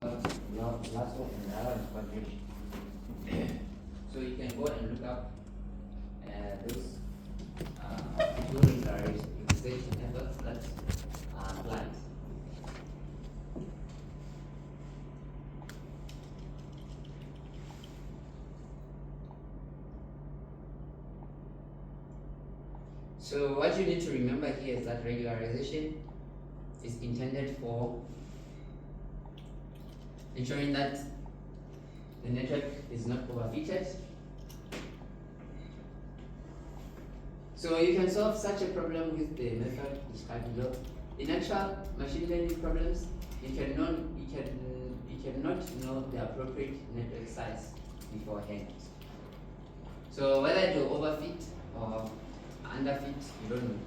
last one and the other is quadration. So you can go and look up those two regularization methods that are applied. So what you need to remember here is that regularization is intended for ensuring that the network is not overfitted. So you can solve such a problem with the method described below. In actual machine learning problems, you cannot know the appropriate network size beforehand. So whether it will overfit or underfit, you don't know.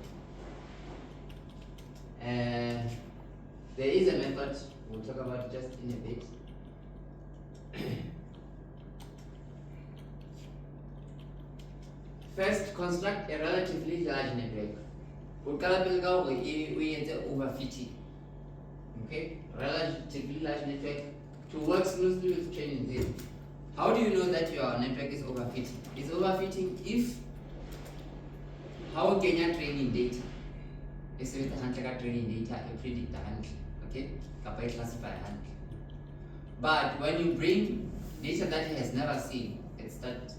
There is a method we'll talk about just in a bit. First, construct a relatively large network. We enter overfitting. Okay, relatively large network to work smoothly with training data. How do you know that your network is overfitting? It's overfitting if how can you training data? It's with the training data, you predict the hand, okay? Classify hand. But when you bring data that it has never seen, it starts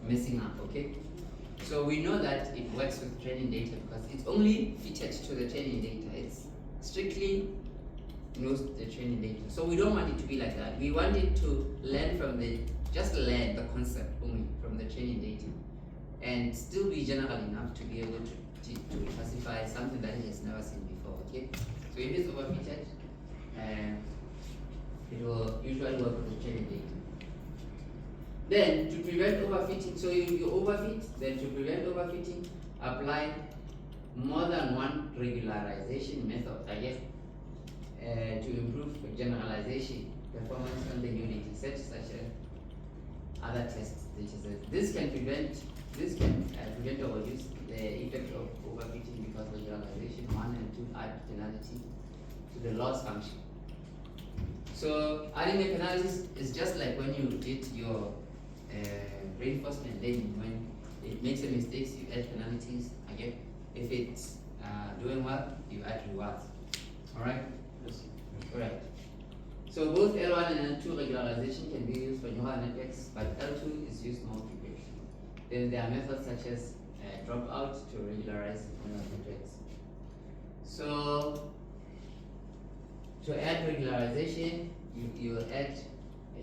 messing up, okay? So we know that it works with training data because it's only fitted to the training data. It's strictly knows the training data. So we don't want it to be like that. We want it to learn from just learn the concept only from the training data and still be general enough to be able to classify something that it has never seen before, okay? So if it's overfitted, it will usually work with the training data. Then to prevent overfitting, so you overfit, then to prevent overfitting, apply more than one regularization method, to improve generalization performance on the new data set, such as other test data sets. This can prevent or reduce the effect of overfitting because regularization 1 and 2 add penalty to the loss function. So adding a penalty is just like when you did your reinforcement learning. When it makes a mistake, you add penalties. Again, if it's doing well, you add rewards. All right. Yes. All right. So both L1 and L2 regularization can be used for neural networks, but L2 is used more frequently. Then there are methods such as dropout to regularize neural networks. So to add regularization, you will add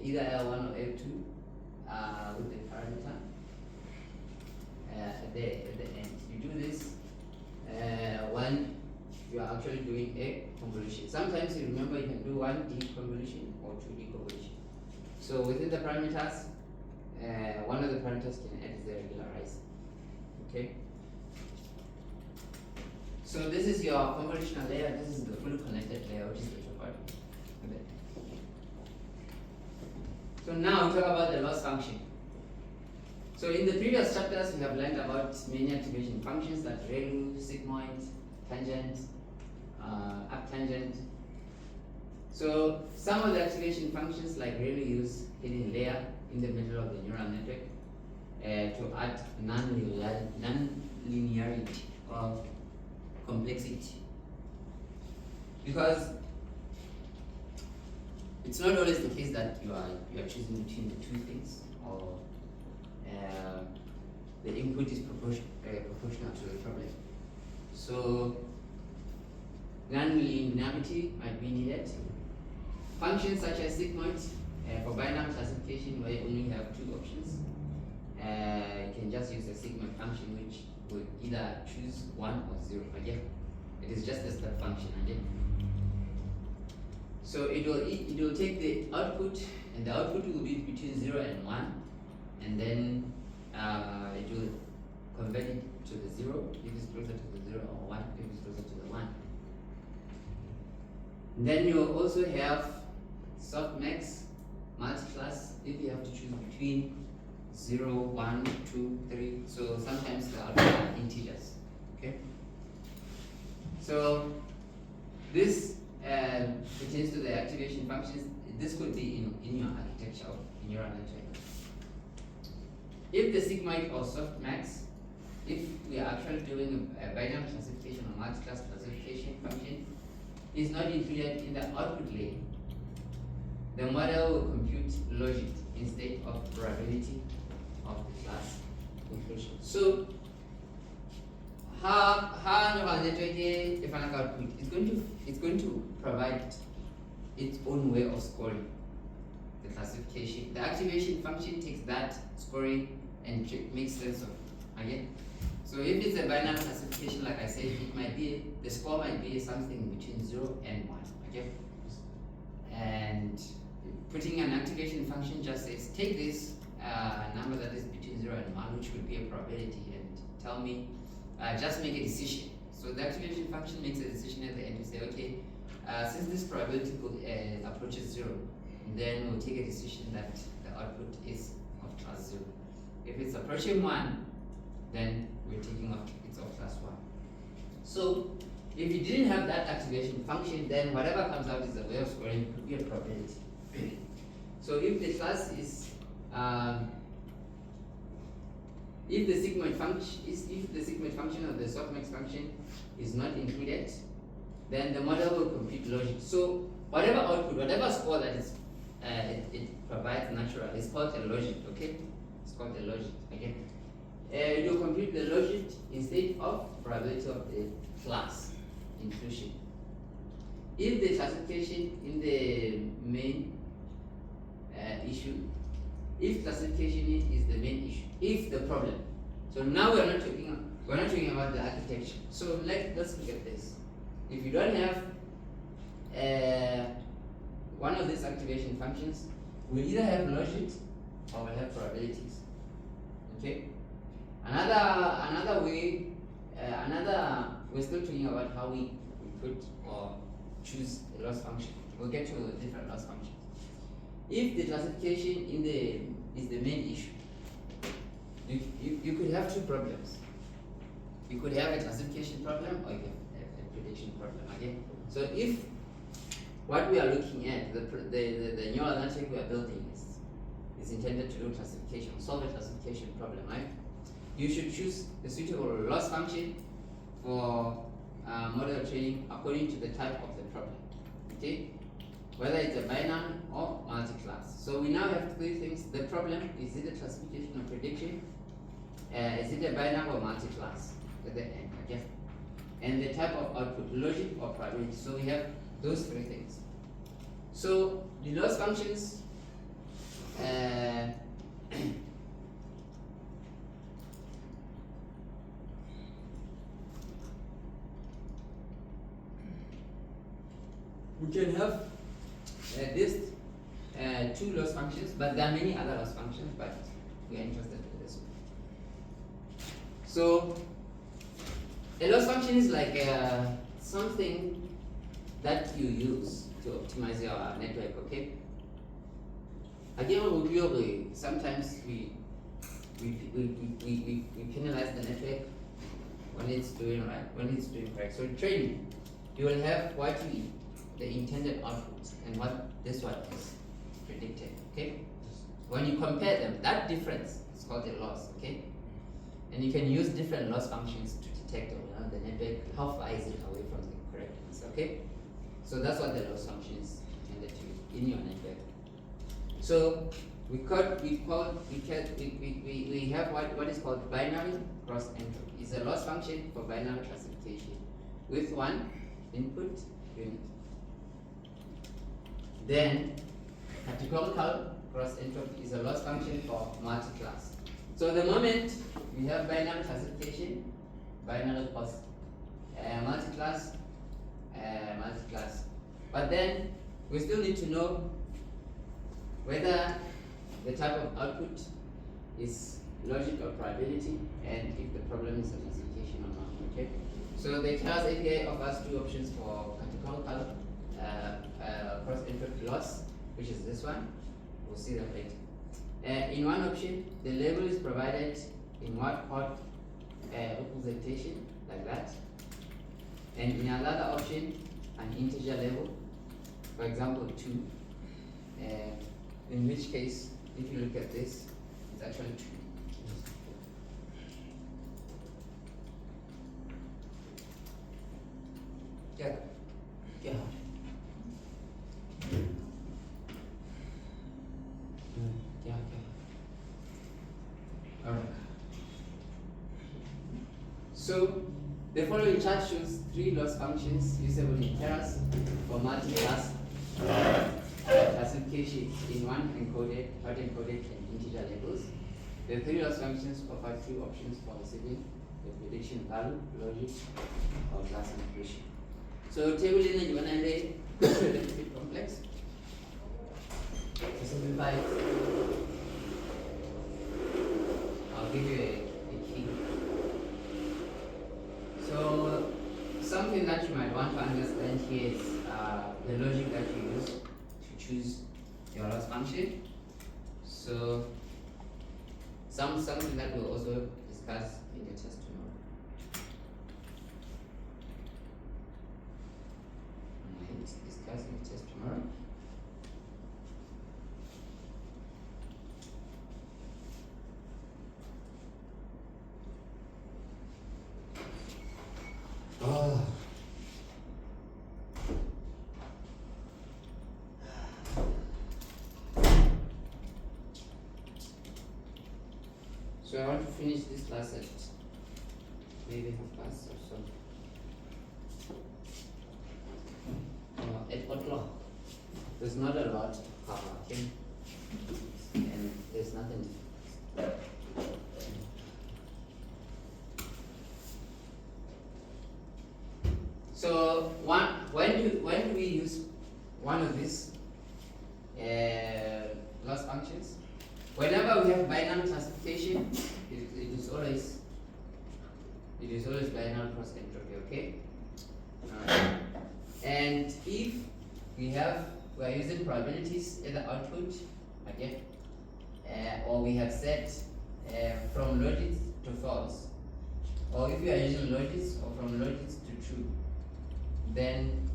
either L1 or L2 with the parameter at the end. You do this when you are actually doing a convolution. Sometimes you remember you can do 1D convolution or 2D convolution. So within the parameters, one of the parameters can add is the regularize. Okay. So this is your convolutional layer. This is the fully connected layer, which is the top. So now we talk about the loss function. So in the previous chapters, we have learned about many activation functions like ReLU, sigmoid, tangent, arctangent. So some of the activation functions like ReLU use hidden layer in the middle of the neural network to add non-linearity or complexity. Because it's not always the case that you are choosing between the two things, or the input is proportional to the problem. So non-linearity might be needed. Functions such as sigmoid for binary classification, where you only have two options, you can just use a sigmoid function which would either choose 1 or 0. Again, it is just a step function again. So it will take the output, and the output will be between 0 and 1, and then it will convert it to the 0 if it's closer to the 0, or 1 if it's closer to the 1. And then you also have softmax, multiclass, if you have to choose between 0, 1, 2, 3. So sometimes the output are integers. Okay. So This pertains to the activation functions. This could be in your architecture of neural network. If the sigmoid or softmax, if we are actually doing a binary classification or multi-class classification function, is not included in the output layer, the model will compute logic instead of probability of the class inclusion. So, how neural network if an output it's going to provide its own way of scoring the classification. The activation function takes that scoring and makes sense of it. Again. So if it's a binary classification, like I said, it might be the score might be something between 0 and 1. Okay? And putting an activation function just says take this number that is between 0 and 1, which would be a probability, and tell me, just make a decision. So the activation function makes a decision at the end to say, okay, since this probability approaches 0, then we'll take a decision that the output is of class 0. If it's approaching 1, then we're taking off it's of class 1. So if you didn't have that activation function, then whatever comes out is a way of scoring, it could be a probability. So if the class is if the sigmoid function or the softmax function is not included, then the model will compute logic. So whatever output, whatever score that is it provides naturally is called a logic. Okay, it's called a logic. Again, you compute the logic instead of probability of the class inclusion. If the classification in the main issue, if classification is the main issue, if the problem. So now we're not talking about the architecture. So let's look at this. If you don't have one of these activation functions, we either have logic or we have probabilities. Okay. Another way, we're still talking about how we put or choose a loss function. We'll get to different loss functions. If the classification is the main issue, you could have two problems. You could have a classification problem or you have a prediction problem. Okay. So if what we are looking at, the neural network we are building is intended to do classification, solve a classification problem, right? You should choose a suitable loss function for model training according to the type of the problem. Okay, whether it's a binary or multi-class. So we now have three things. The problem, is it a classification or prediction? Is it a binary or multi-class at the end? Okay, and the type of output, logic or probability. So we have those three things. So the loss functions. We can have these two loss functions, but there are many other loss functions, but we are interested in this one. So a loss function is like something that you use to optimize your network, okay? Again, sometimes we penalize the network when it's doing right, when it's doing correct. So in training, you will have what you eat, the intended output, and what this one is predicted. Okay. When you compare them, that difference is called a loss. Okay. And you can use different loss functions to detect the network. How far is it away from the correctness? Okay. So that's what the loss function is intended to in your network. So we have what is called binary cross entropy. It's a loss function for binary classification with one input unit. Then categorical cross entropy is a loss function for multi-class. So the moment we have binary classification, binary cross multi-class, multi-class. But then we still need to know whether the type of output is logic or probability, and if the problem is a classification or not. Okay. So the class API offers two options for categorical cross entropy loss, which is this one. We'll see that later. In one option, the label is provided in what called representation, like that. And in another option, an integer level, for example 2, in which case, if you look at this, it's actually 2. Yeah. Yeah. Yeah. Alright. So the following chart shows 3 loss functions usable in Keras for multi-class classification in one encoded, hard encoded, and integer labels. The 3 loss functions offer 2 options for receiving the prediction value, logic, or class encryption. So table in you want to a little bit complex. To simplify it, I'll give you a key. So something that you might want to understand here is the logic that you use to choose your loss function. So something that we'll also discuss in the test tomorrow. Discuss in the test tomorrow. So I want to finish this class at maybe 1:30 or so. At what law? There's not a lot to cover, okay? And there's nothing. So when do we use one of these loss functions? Whenever we have binary classification, it is always binary cross entropy, okay? And if we are using probabilities in the output, okay, or we have set from logits to false, or if we are using logits or from logits to true, then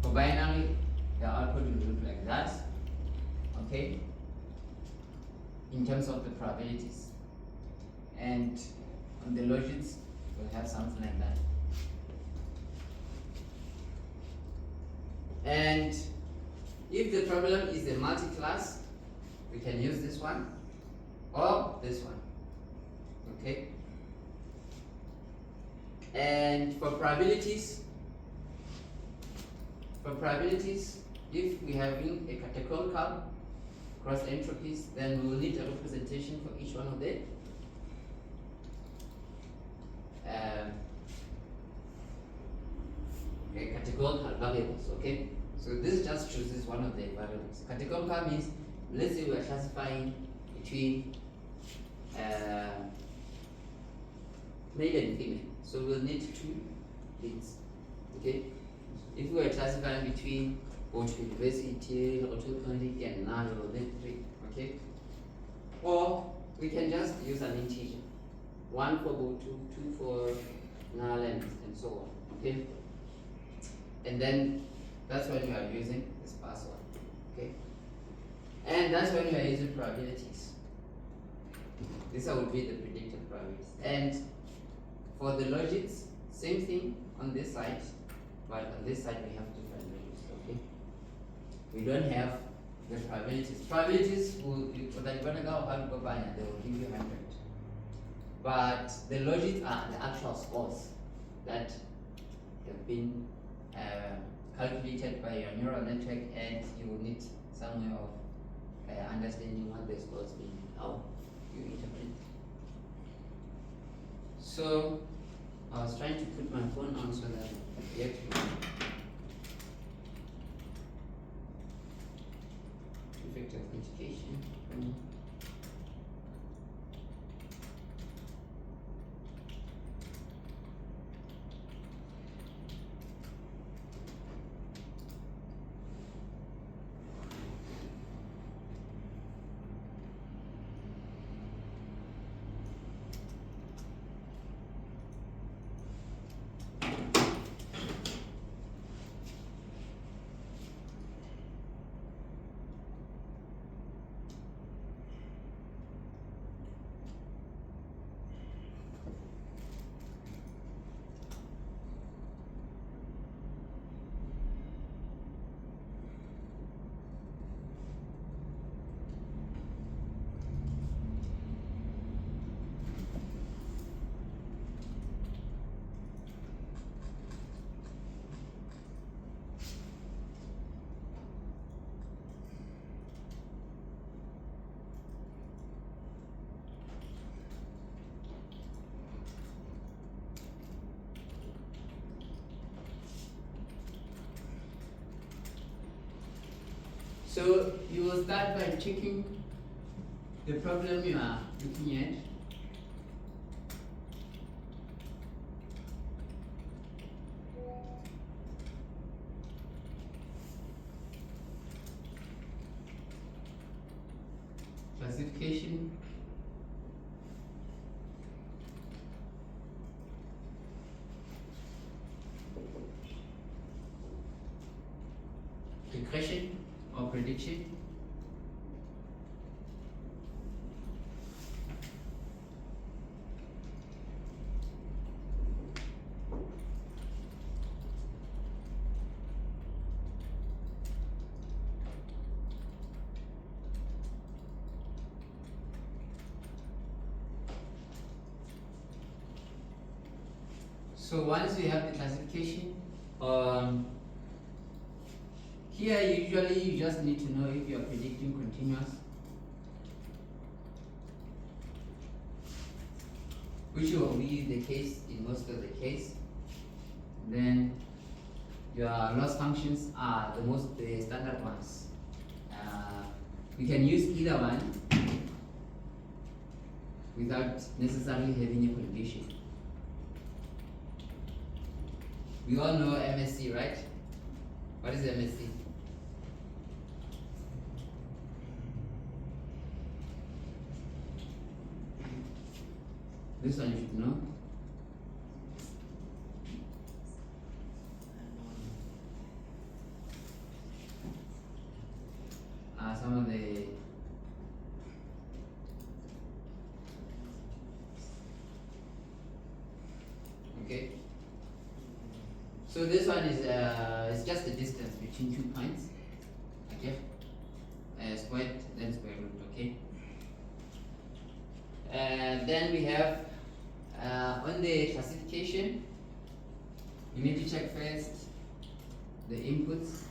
for binary the output will look like that, okay, in terms of the probabilities, and on the logits we'll have something like that. And if the problem is a multi-class, we can use this one or this one, okay? And for probabilities, if we have a categorical cross entropies, then we will need a representation for each one of them. Categorical variables, okay? So this just chooses one of the variables. Categorical means, let's say we are classifying between male and female. So we'll need 2 bits, okay? If we are classifying between both university, or 2 and null, we'll need 3, okay? Or we can just use an integer. 1 for both 2 for null, and so on, okay? And then that's when you are using this password, okay? And that's when you are using probabilities. This would be the predicted probabilities. And for the logits, same thing on this side, but on this side we have different values, okay? We don't have the probabilities. Probabilities will, they will give you 100. But the logits are the actual scores that have been calculated by your neural network, and you will need some way of understanding what the scores mean, how you interpret. So I was trying to put my phone on so that I get effective authentication. So you will start by checking the problem you are looking at. Classification, regression or prediction, so once you have the classification, here usually you just need to know if you are predicting continuous, which will be the case in most of the case. Then your loss functions are the standard ones. You can use either one without necessarily having a condition. We all know MSC, right? What is MSC? This one you should know. Some of the okay. So this one is just the distance between 2 points. Okay. Squared, then square root. Okay. And then we have on the classification, you need to check first the inputs.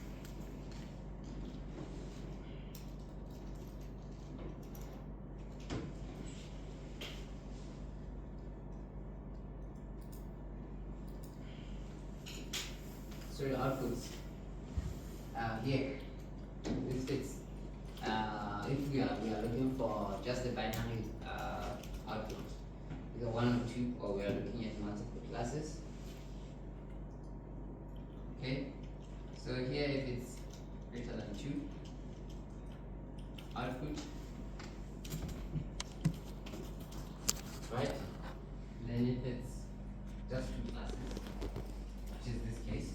So your outputs here, this fits. If we are looking for just the binary output, either 1 or 2, or we are looking at multiple classes. Okay, so here if it's greater than 2, output, right? Then if it's just 2 classes, which is this case,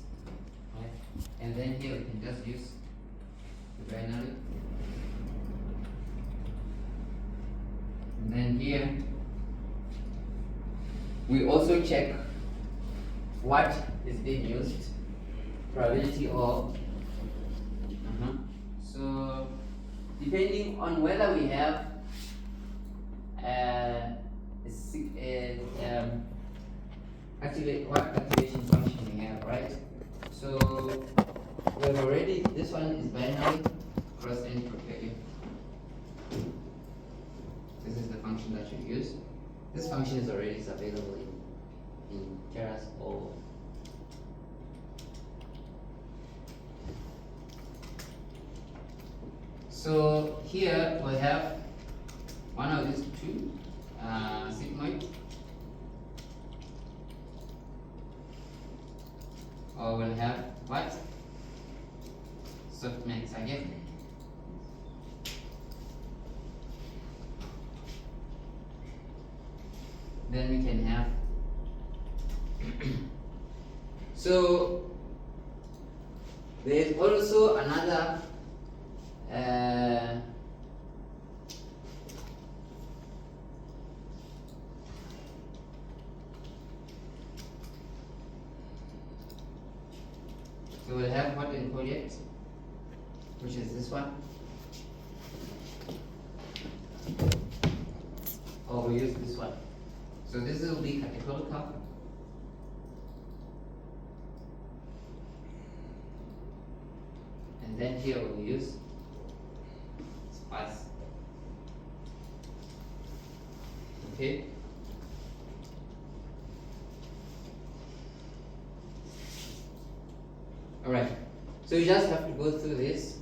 right? And then here we can just use the binary. And then here we also check what is being used, probability of. So depending on whether we have actually what activation function we have, right? So we have already, this one is binary cross n propagate. This is the function that you use. This function is already available in Keras or so here we have one of these two sigmoid, or we'll have what? Softmax again. Then we can have so there is also another so we'll have what in project, which is this one, or we use this one. So this will be categorical. And then here we'll use sparse. Okay. Alright. So you just have to go through this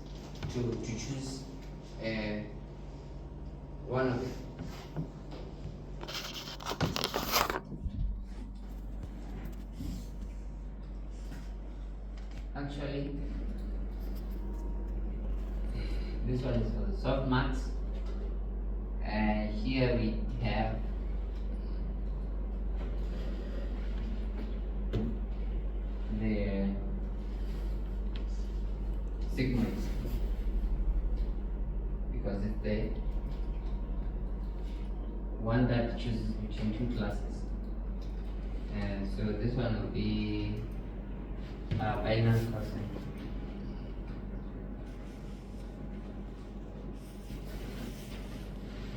to choose one of it. Actually, this one is for the soft max, and here we have the sigmoids, because it's the one that chooses between two classes. And so this one will be binary cosine.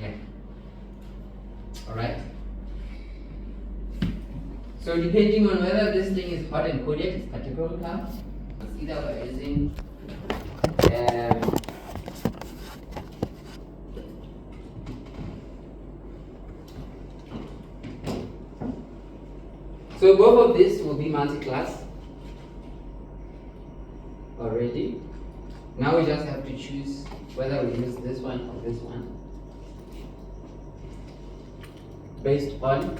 Yeah. Alright. So depending on whether this thing is hot and cold, it's categorical. It's either by using so both of these will be multi-class already. Now we just have to choose whether we use this one or this one based on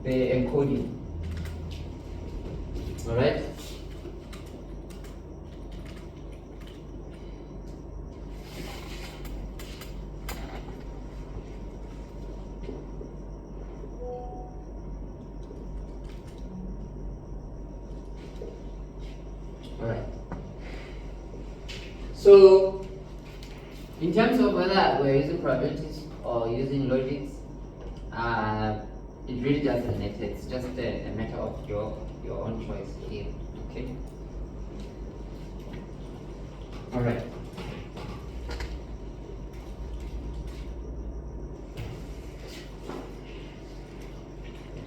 the encoding. Alright? Alright. So, in terms of whether we're using probabilities or using logics, it really doesn't matter. It's just a matter of your own choice here. Okay. All right.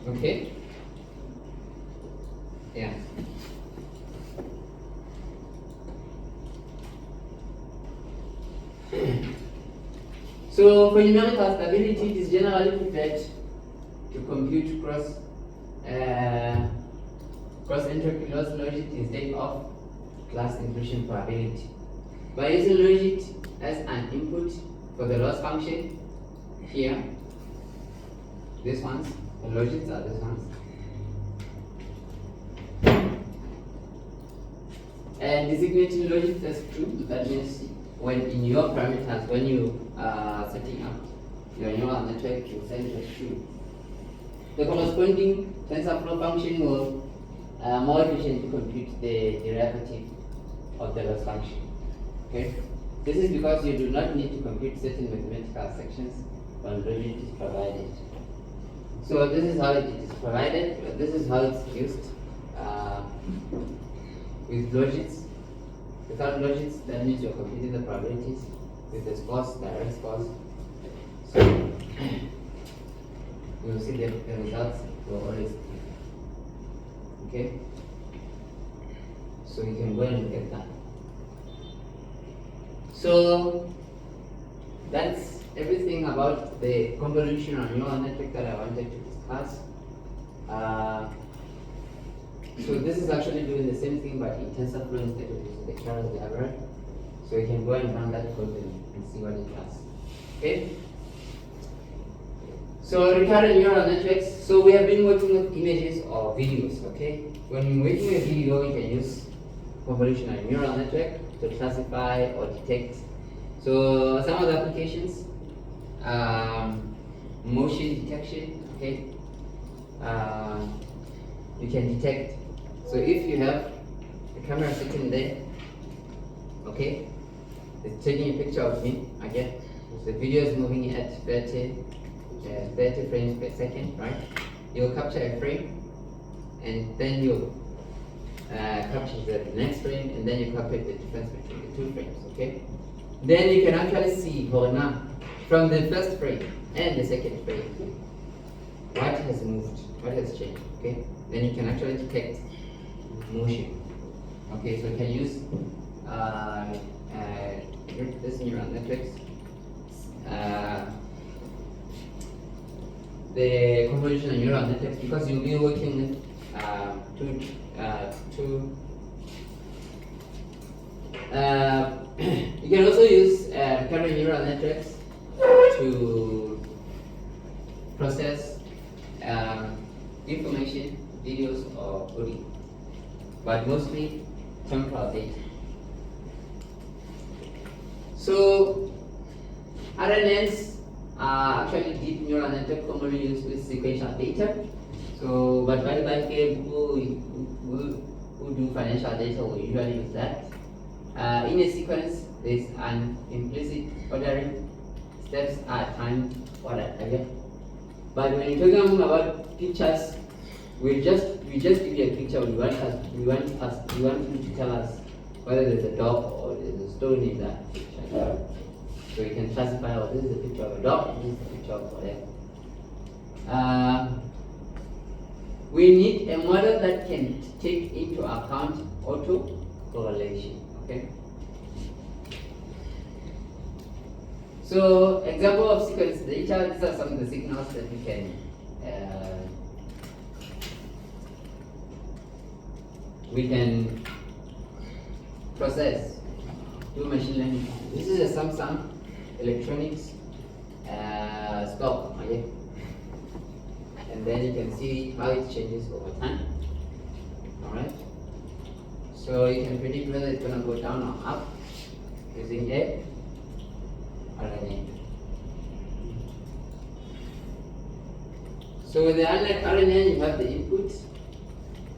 Okay. Yeah. So for numerical stability, it is generally preferred to compute cross entropy loss logic instead of class inclusion probability. By using logic as an input for the loss function here, these ones, the logics are these ones. And designating logic as true, that means when in your parameters, when you are setting up your neural network, you set it as true. The corresponding TensorFlow function will more efficiently compute the derivative of the loss function. Okay? This is because you do not need to compute certain mathematical sections when logic is provided. So this is how it is provided, but this is how it's used with logics. Without logics, that means you're computing the probabilities with the scores, direct scores. So you will see the results will always differ. Okay? So you can go and look at that. So that's everything about the convolutional neural network that I wanted to discuss. So this is actually doing the same thing but in TensorFlow instead of using the Charles library. So you can go and run that code and see what it does. Okay? So recurrent neural networks. So we have been working with images or videos. Okay? When we're making a video, we can use convolutional neural network to classify or detect. So some of the applications, motion detection. Okay? You can detect. So if you have a camera sitting there, okay, it's taking a picture of me, again, the video is moving at 30 frames per second, right? You'll capture a frame, and then you capture the next frame, and then you calculate the difference between the two frames, okay? Then you can actually see, now, from the first frame and the second frame, what has moved, what has changed, okay? Then you can actually detect motion. Okay, so you can use this neural networks, the convolutional neural networks, because you'll be working with two You can also use recurrent neural networks to process information, videos, or audio, but mostly temporal data. So RNNs are actually deep neural network commonly used with sequential data. So, but by the way, people who do financial data will usually use that. In a sequence, there's an implicit ordering. Steps are time ordered again. But when you're talking about pictures, we just give you a picture. We want you to tell us whether there's a dog or there's a stone in that picture. So you can classify, oh, this is a picture of a dog, this is a picture of whatever. We need a model that can take into account auto correlation. Okay. So example of sequence data, these are some of the signals that we can process, do machine learning. This is a Samsung electronics stock, okay? And then you can see how it changes over time. Alright? So you can predict whether it's gonna go down or up using a RNN. So with the RNN, you have the input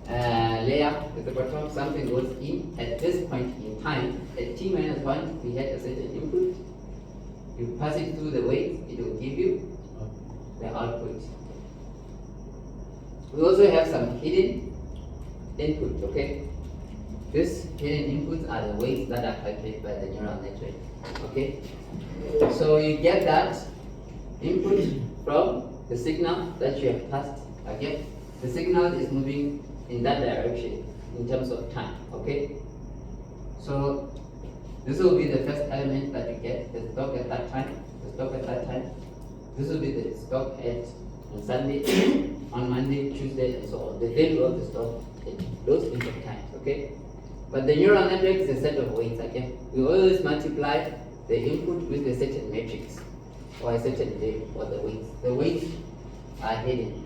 layer at the bottom. Something goes in at this point in time. At t-1, we had a certain input. You pass it through the weight, it will give you the output. We also have some hidden input, okay? These hidden inputs are the weights that are calculated by the neural network, okay? So you get that input from the signal that you have passed, okay? The signal is moving in that direction in terms of time, okay? So this will be the first element that you get, the stock at that time, the stock at that time. This will be the stock on Sunday, on Monday, Tuesday, and so on. The value of the stock at those different times, okay? But the neural network is a set of weights, okay? We always multiply the input with a certain matrix or a certain value or the weights. The weights are hidden.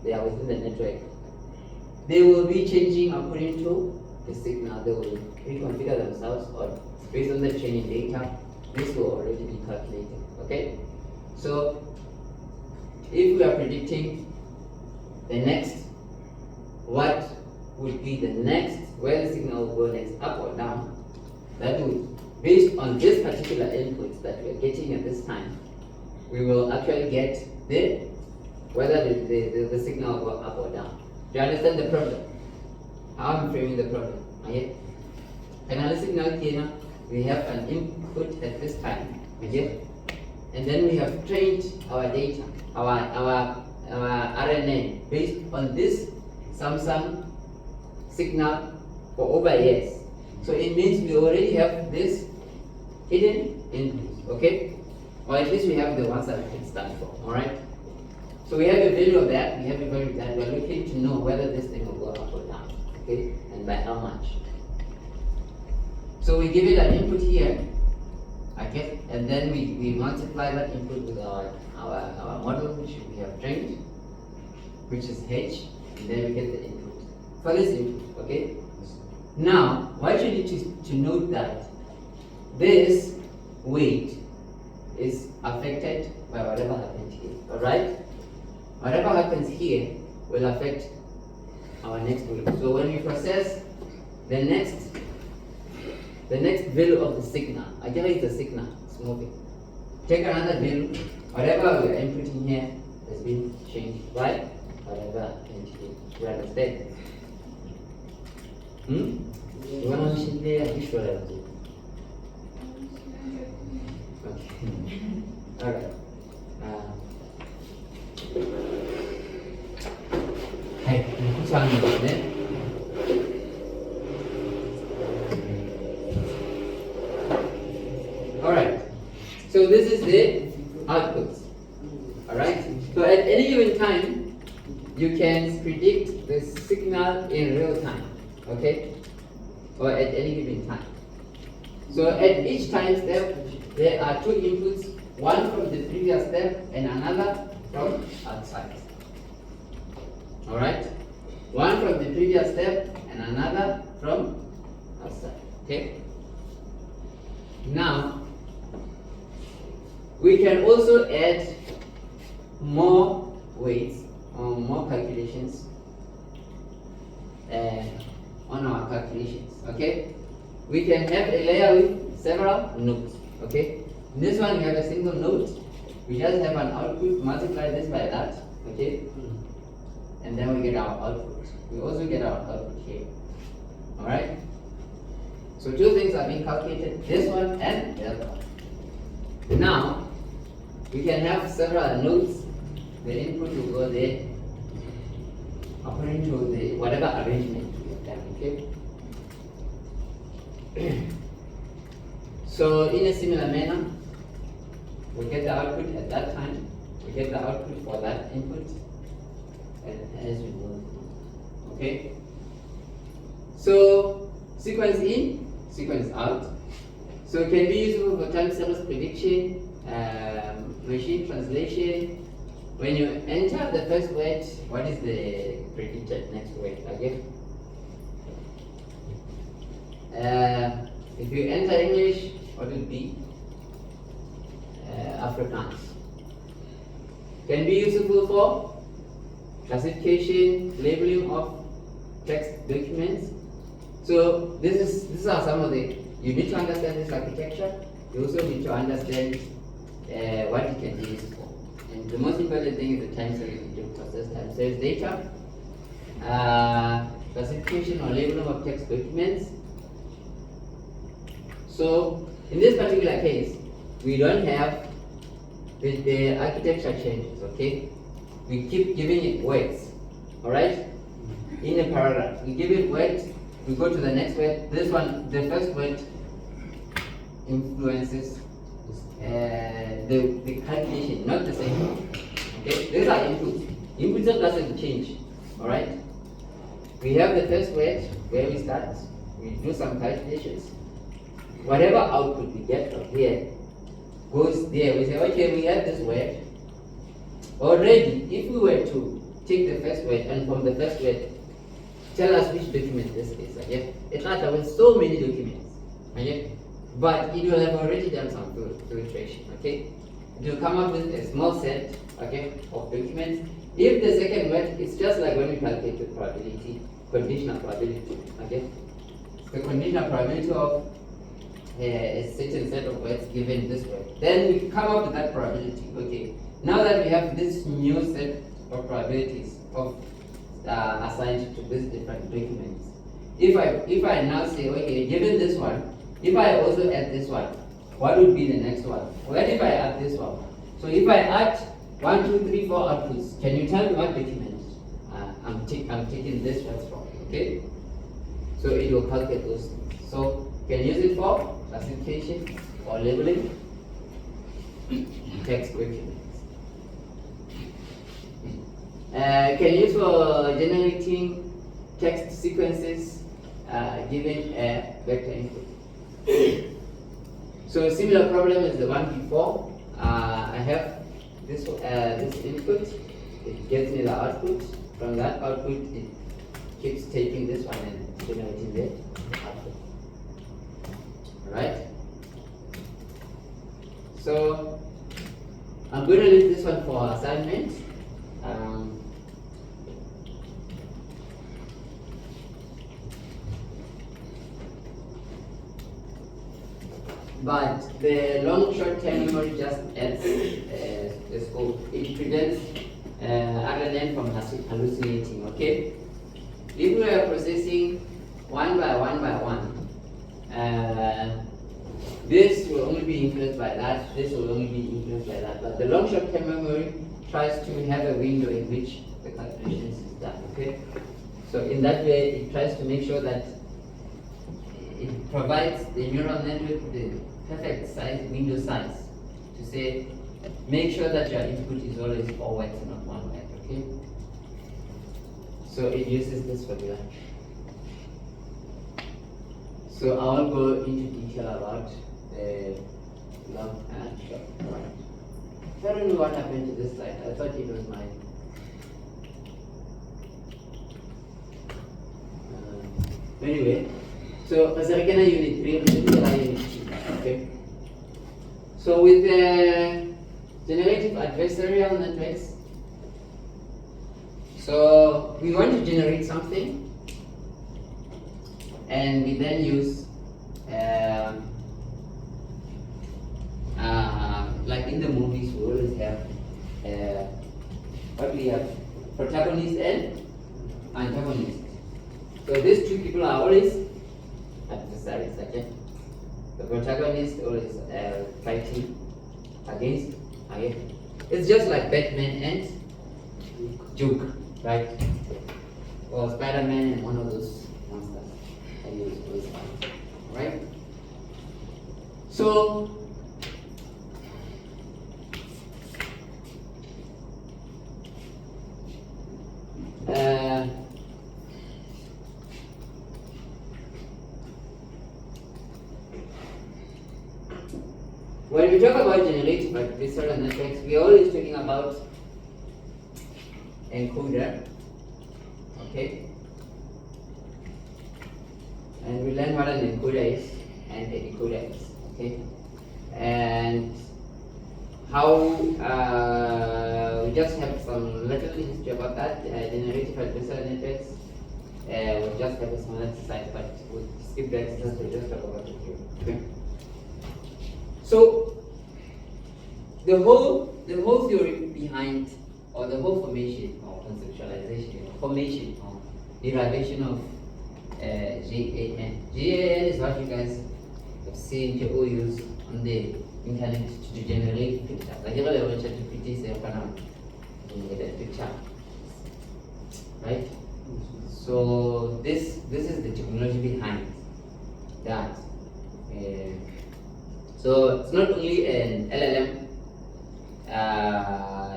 They are within the network. They will be changing according to the signal. They will reconfigure themselves or based on the training data. This will already be calculated, okay? So if we are predicting the next, what would be the next, where the signal will go next, up or down, that would, based on this particular inputs that we are getting at this time, we will actually get whether the signal will go up or down. Do you understand the problem? How I'm framing the problem? Okay? Another signal here, we have an input at this time, okay? And then we have trained our data, our RNN based on this Samsung signal for over years. So it means we already have this hidden inputs, okay? Or at least we have the ones that we can stand for, alright? So we have a value of that, we have a value of that, we're looking to know whether this thing will go up or down, okay? And by how much. So we give it an input here, okay? And then we multiply that input with our model, which we have trained, which is H, and then we get the input. For this input, okay? Now, what you need to note that this weight is affected by whatever happens here, alright? Whatever happens here will affect our next value. So when we process the next value of the signal, again it's a signal, it's moving. Take another value, whatever we are inputting here has been changed by whatever entity. You understand? You want to machine there? Are you sure? Okay. Alright. Hey, what's on there? Alright. So this is the output. Alright. So at any given time, you can predict the signal in real time. Okay? Or at any given time. So at each time step, there are two inputs, one from the previous step and another from outside. Alright? One from the previous step and another from outside. Okay? Now, we can also add more weights or more calculations on our calculations. Okay? We can have a layer with several nodes. Okay? In this one, we have a single node. We just have an output, multiply this by that. Okay? And then we get our output. We also get our output here. Alright? So two things are being calculated, this one and the other one. Now, we can have several nodes. The input will go there according to the whatever arrangement we have done. Okay? So in a similar manner, we get the output at that time, we get the output for that input, and as we move. Okay? So sequence in, sequence out. So it can be useful for time series prediction, machine translation. When you enter the first word, what is the predicted next word? Again, if you enter English, what will be Afrikaans? Can be useful for classification, labeling of text documents. So these are some of the, you need to understand this architecture. You also need to understand what it can be used for. And the most important thing is the time series to process time series data, classification or labeling of text documents. So in this particular case, we don't have the architecture changes. Okay, we keep giving it words. All right, in a paragraph, we give it words. We go to the next word. This one, the first word influences the calculation, not the second one. Okay, these are inputs. Inputs doesn't change. All right. We have the first word where we start. We do some calculations. Whatever output we get from here goes there. We say, okay, we have this word. Already, if we were to take the first word and from the first word tell us which document this is, okay? It matters with so many documents, okay? But it will have already done some filtration, okay? It will come up with a small set, okay, of documents. If the second word, it's just like when we calculate the probability, conditional probability, okay? The conditional probability of a certain set of words given this word. Then we come up with that probability, okay? Now that we have this new set of probabilities of assigned to these different documents, if I now say, okay, given this one, if I also add this one, what would be the next one? What if I add this one? So if I add 1, 2, 3, 4 outputs, can you tell me what document I'm taking this one from? Okay, so it will calculate those things. So you can use it for classification or labeling text documents. Can use for generating text sequences given a vector input. So a similar problem is the one before. I have this input, it gives me the output. From that output, it keeps taking this one and generating the output. Alright? So I'm going to leave this one for assignment. But the long short-term memory just adds the scope. It prevents RNN from hallucinating, okay? If we are processing one by one, this will only be influenced by that, this will only be influenced by that. But the long short-term memory tries to have a window in which the calculations is done, okay? So in that way, it tries to make sure that it provides the neural network with the perfect size, window size, to say, make sure that your input is always forward, not one way, okay? So it uses this formula. So I won't go into detail about the long and short. Right. So I don't know what happened to this slide. I thought it was mine. Anyway, so as a unit 3, unit 2, okay. So with the generative adversarial networks, so we want to generate something, and we then use like in the movies we always have what we have, protagonist and antagonist. So these two people are always adversaries, okay? The protagonist always fighting against. Okay? It's just like Batman and Joke, right? Or Spider-Man and one of those monsters. And he was always fighting, right? So when we talk about generative adversarial networks, we are always talking about encoder, okay? And we learn what an encoder is and a decoder is, okay? And how we just have some little history about that. Generative adversarial networks. We'll just have a small exercise, but we'll skip the exercise. We'll just talk about it here. Okay. So the whole theory behind, or the whole formation or conceptualization, formation or derivation of GAN. GAN is what you guys have seen people use on the internet to generate pictures. Like you know, when ChatGPT says, "You get a picture," right? So this is the technology behind that. So it's not only an LLM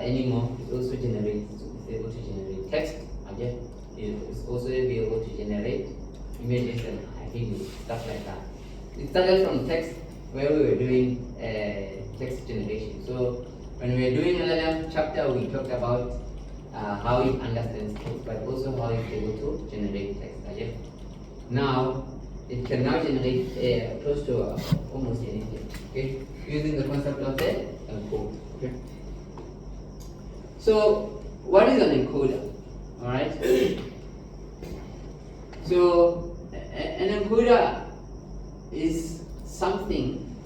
anymore. It also generates. It's able to generate text. Okay. It's also be able to generate images and videos, stuff like that. It started from text, where we were doing text generation. So when we were doing LLM chapter, we talked about how it understands text, but also how it's able to generate text. Okay? Now it can now generate close to almost anything. Okay, using the concept of the encode. Okay. So what is an encoder? All right. So an encoder is something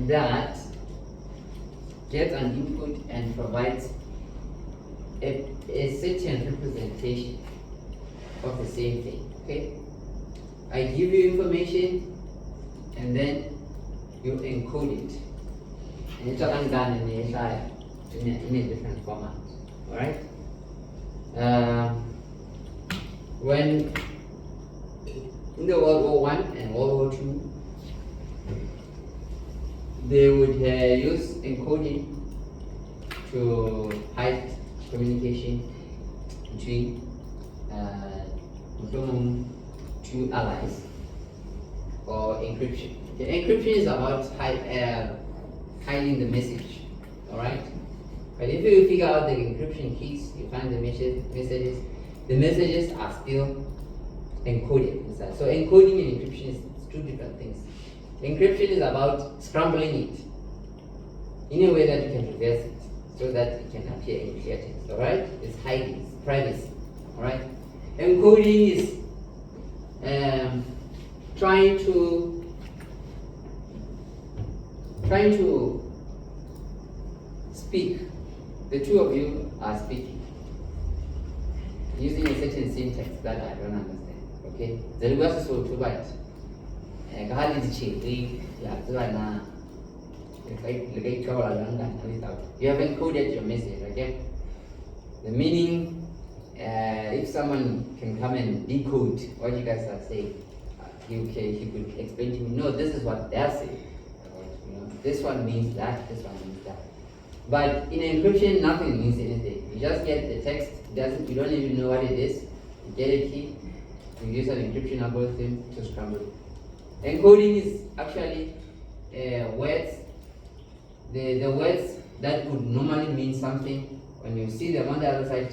that gets an input and provides a certain representation of the same thing. Okay, I give you information and then you encode it, and it's all done in a different format. All right. When in the World War I and World War II, they would use encoding to hide communication between two allies, or encryption. The encryption is about hiding the message, all right? But if you figure out the encryption keys, you find the messages. The messages are still encoded inside. So encoding and encryption is two different things. Encryption is about scrambling it in a way that you can reverse it so that it can appear in clear text. All right? It's hiding, it's privacy. All right? Encoding is trying to speak. The two of you are speaking using a certain syntax that I don't understand. Okay? The reverse is to write. You have encoded your message, okay? The meaning, if someone can come and decode what you guys are saying, he could explain to me, no, this is what they're saying. This one means that, this one means that. But in encryption, nothing means anything. You just get the text, you don't even know what it is. You get a key, you use an encryption algorithm to scramble it. Encoding is actually words, the words that would normally mean something. When you see them on the other side,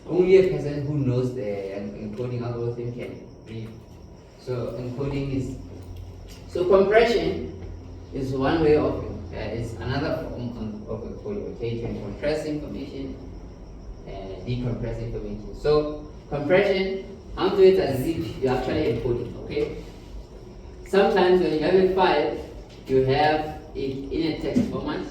only a person who knows the encoding algorithm can read. So encoding is, so compression is one way of, is another form of encoding. Okay, you can compress information and decompress information. So compression, how to it as if you're actually encoding. Okay. Sometimes when you have a file, you have it in a text format,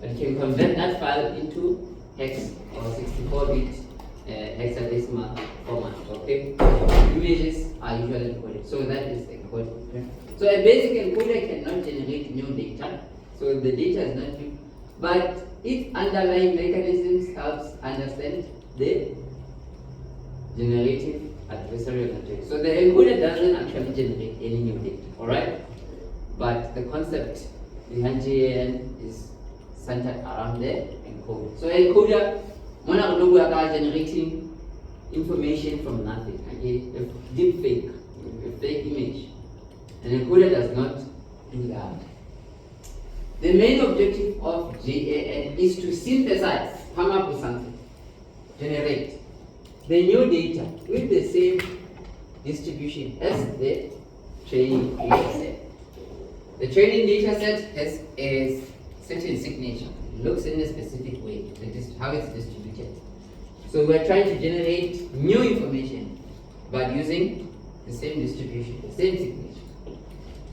and you can convert that file into hex or 64-bit hexadecimal format. Okay, images are usually encoded, so that is encoded. Okay? So a basic encoder cannot generate new data, so the data is not new, but its underlying mechanisms helps understand the generative adversarial matrix. So the encoder doesn't actually generate any new data, alright? But the concept behind GAN is centered around the encoder. So encoder, we are generating information from nothing, okay? A deep fake, a fake image. An encoder does not do that. The main objective of GAN is to synthesize, come up with something, generate the new data with the same distribution as the training data set. The training data set has a certain signature. It looks in a specific way, how it's distributed. So we're trying to generate new information, but using the same distribution, the same signature.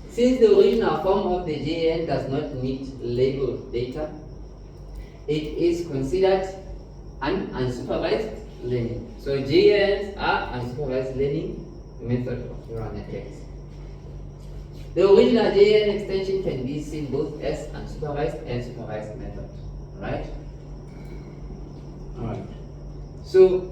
Since the original form of the GAN does not meet labeled data, it is considered an unsupervised learning. So GANs are unsupervised learning method of neural networks. The original GAN extension can be seen both as unsupervised and supervised method. Alright? Alright. So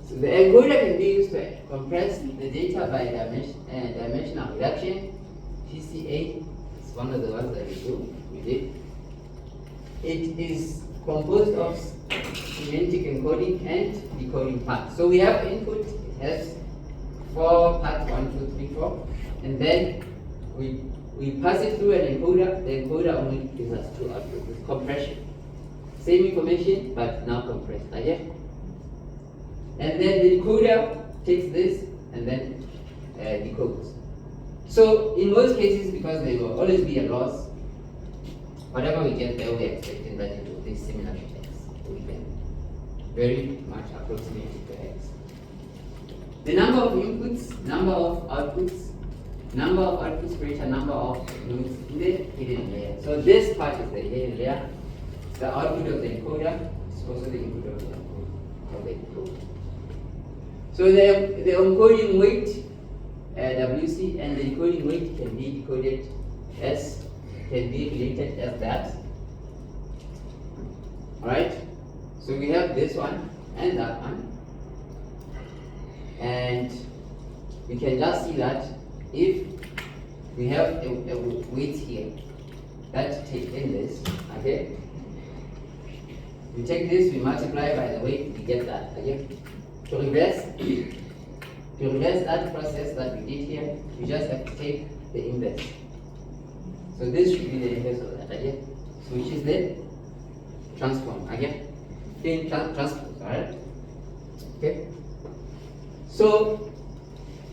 the encoder can be used to compress the data by dimensional reduction. PCA is one of the ones that we did. It is composed of semantic encoding and decoding parts. So we have input, it has 4 parts, 1, 2, 3, 4, and then we pass it through an encoder. The encoder only gives us 2 outputs with compression. Same information, but now compressed. Okay? And then the decoder takes this and then decodes. So in most cases, because there will always be a loss, whatever we get there, we're expecting that it will be similar to X. We can very much approximate it to X. The number of inputs, number of outputs create a number of nodes in the hidden layer. So this part is the hidden layer. The output of the encoder is also the input of the decoder. So the encoding weight, WC, and the decoding weight can be decoded as, can be related as that. Alright? So we have this one and that one. And we can just see that if we have a weight here that take in this, okay? We take this, we multiply by the weight, we get that, okay? To reverse that process that we did here, we just have to take the inverse. So this should be the inverse of that, okay? So which is the transform, okay? Transpose, alright? Okay? So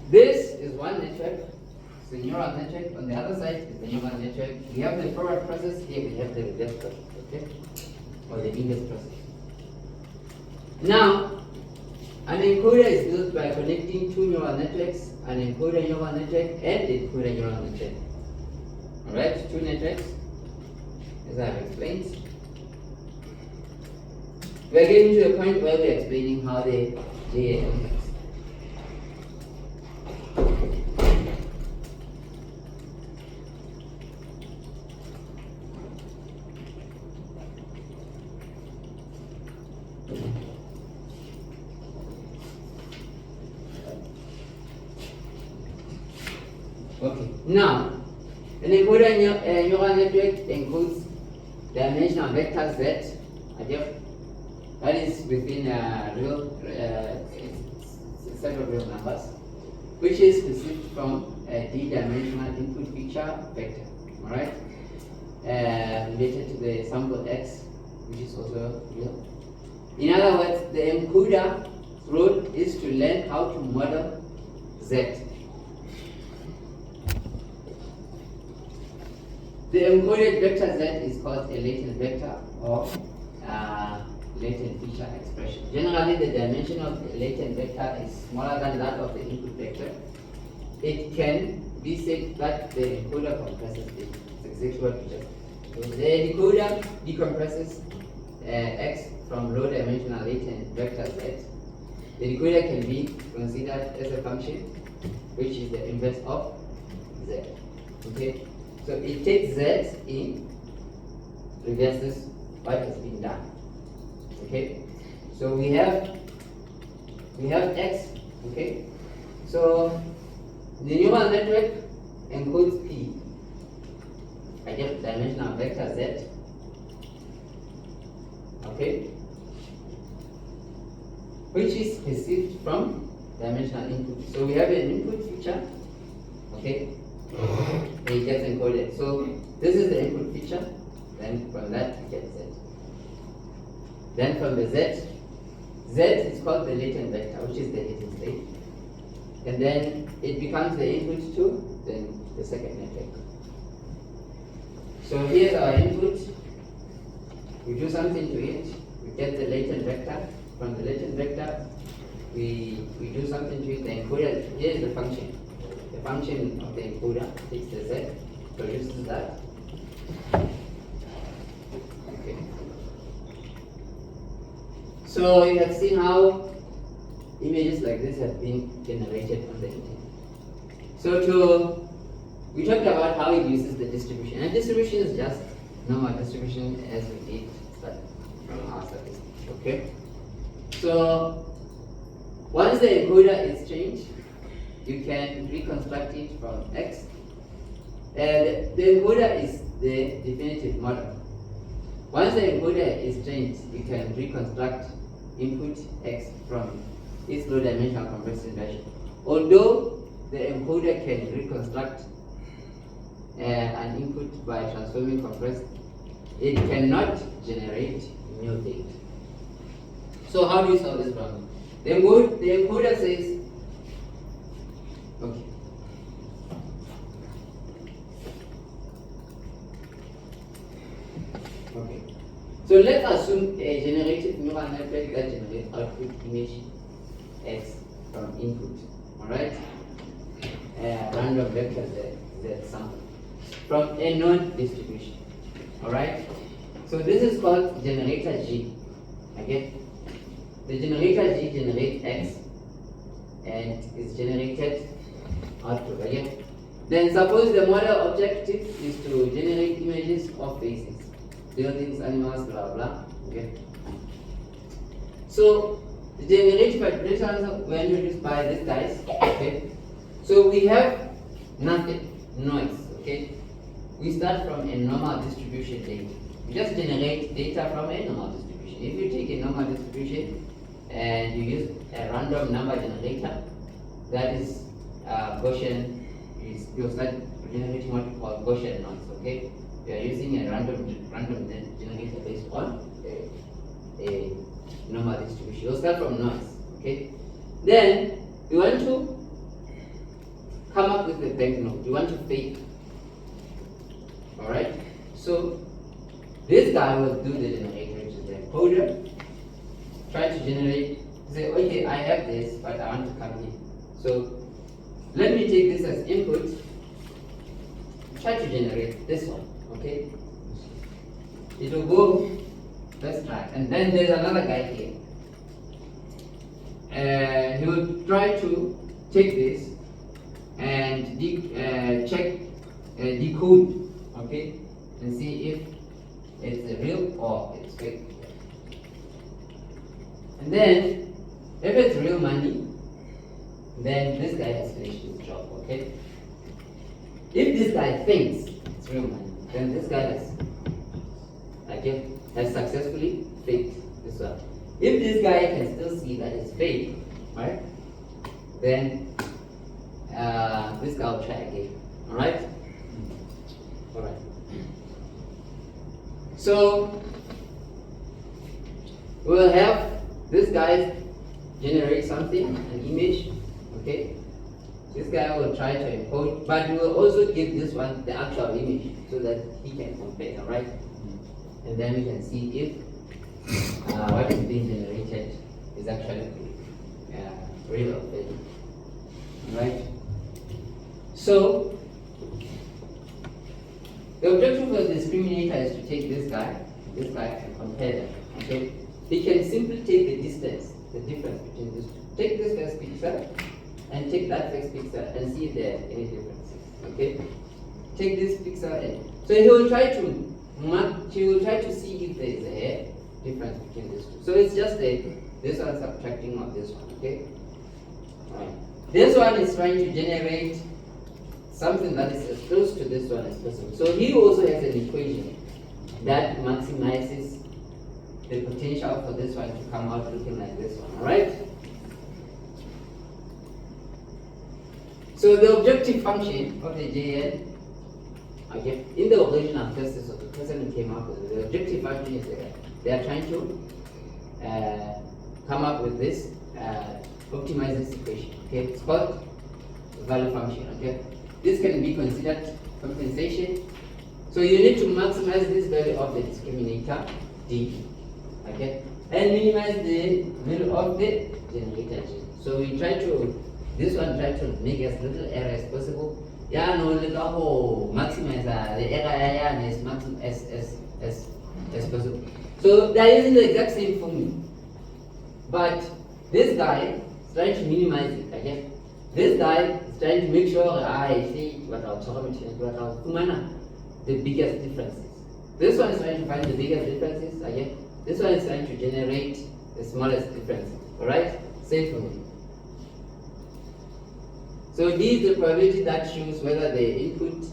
this is one network, it's the neural network. On the other side is the neural network. We have the forward process, here we have the reverse process, okay? Or the inverse process. Now, an encoder is built by connecting 2 neural networks, an encoder neural network and a decoder neural network. Alright, 2 networks, as I have explained. We are getting to a point where we are explaining how the GAN works. Okay, now, an encoder neural network encodes dimensional vector Z, that is within a real set of real numbers, which is received from a d-dimensional input feature vector, alright, related to the sample x, which is also real. In other words, the encoder role is to learn how to model z. The encoded vector z is called a latent vector or latent feature expression. Generally, the dimension of the latent vector is smaller than that of the input vector. It can be said that the encoder compresses it. It's exactly what we just said. The decoder decompresses x from low dimensional latent vector z. The decoder can be considered as a function which is the inverse of z. Okay? So it takes z in, reverses what has been done. Okay? So we have x, okay? So the neural network encodes P, I get dimensional vector z, okay, which is received from dimensional input. So we have an input feature, okay, and it gets encoded. So this is the input feature, then from that we get z. Then from the z is called the latent vector, which is the hidden state. And then it becomes the input to then the second network. So here's our input. We do something to it, we get the latent vector. From the latent vector, we do something to it. The encoder, here is the function. The function of the encoder takes the z, produces that. Okay. So you have seen how images like this have been generated on the internet. So we talked about how it uses the distribution. And distribution is just normal distribution as we did start from our statistics. Okay? So once the encoder is changed, you can reconstruct it from x. And the encoder is the definitive model. Once the encoder is changed, you can reconstruct input x from its low dimensional compressed version. Although the encoder can reconstruct an input by transforming compressed, it cannot generate new data. So how do you solve this problem? The encoder says, okay, so let's assume a generative neural network that generates output image x from input, alright? Random vector z sample from a known distribution, alright? So this is called generator G, okay? The generator G generates x and is generated output, okay? Then suppose the model objective is to generate images of faces, buildings, animals, blah blah. Okay. So the generative operations were introduced by these guys. Okay. So we have nothing, noise. Okay. We start from a normal distribution data. We just generate data from a normal distribution. If you take a normal distribution and you use a random number generator, that is Gaussian. You start generating what we call Gaussian noise. Okay. We are using a random generator based on a normal distribution. We'll start from noise, okay? Then we want to come up with a banknote. We want to fake, alright? So this guy will do the generator, which is the encoder. Try to generate, say, okay, I have this, but I want to come here. So let me take this as input. Try to generate this one. Okay, it will go, let's try. And then there's another guy here. He will try to take this and decode, okay, and see if it's real or it's fake. And then, if it's real money, then this guy has finished his job, okay? If this guy thinks it's real money, then this guy has successfully faked this one. If this guy can still see that it's fake, right? then this guy will try again. Alright? Alright. So we'll have this guy generate something, an image, okay? This guy will try to encode, but we will also give this one the actual image so that he can compare, alright? And then we can see if what is being generated is actually real or fake. Alright? So the objective of the discriminator is to take this guy, and compare them. Okay? He can simply take the distance, the difference between these two. Take this first pixel and take that first pixel and see if there are any differences. Okay? Take this pixel and so he will try to see if there is a difference between these two. So it's just this one subtracting of this one. Okay? Alright. This one is trying to generate something that is as close to this one as possible. So he also has an equation that maximizes the potential for this one to come out looking like this one. Alright? So the objective function of the JN, okay, in the original thesis of the person who came up with it, the objective function is they are trying to come up with this, optimize this equation. Okay, it's called value function. Okay, this can be considered compensation. So you need to maximize this value of the discriminator D, okay, and minimize the value of the generator G. So we try to, this one try to make as little error as possible. Yeah, no, maximize the error as maximum as possible. So they are using the exact same formula, but this guy is trying to minimize it. Okay, this guy is trying to make sure I see what I'll talk about the biggest differences. This one is trying to find the biggest differences. Okay, this one is trying to generate the smallest differences. All right, same formula. So this is the probability that shows whether the input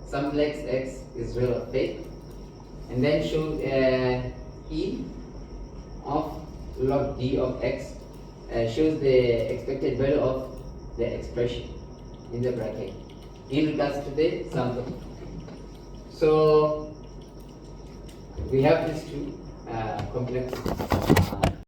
simplex x is real or fake, and then show E of log D of x shows the expected value of the expression in the bracket in regards to the sample. So we have these two complex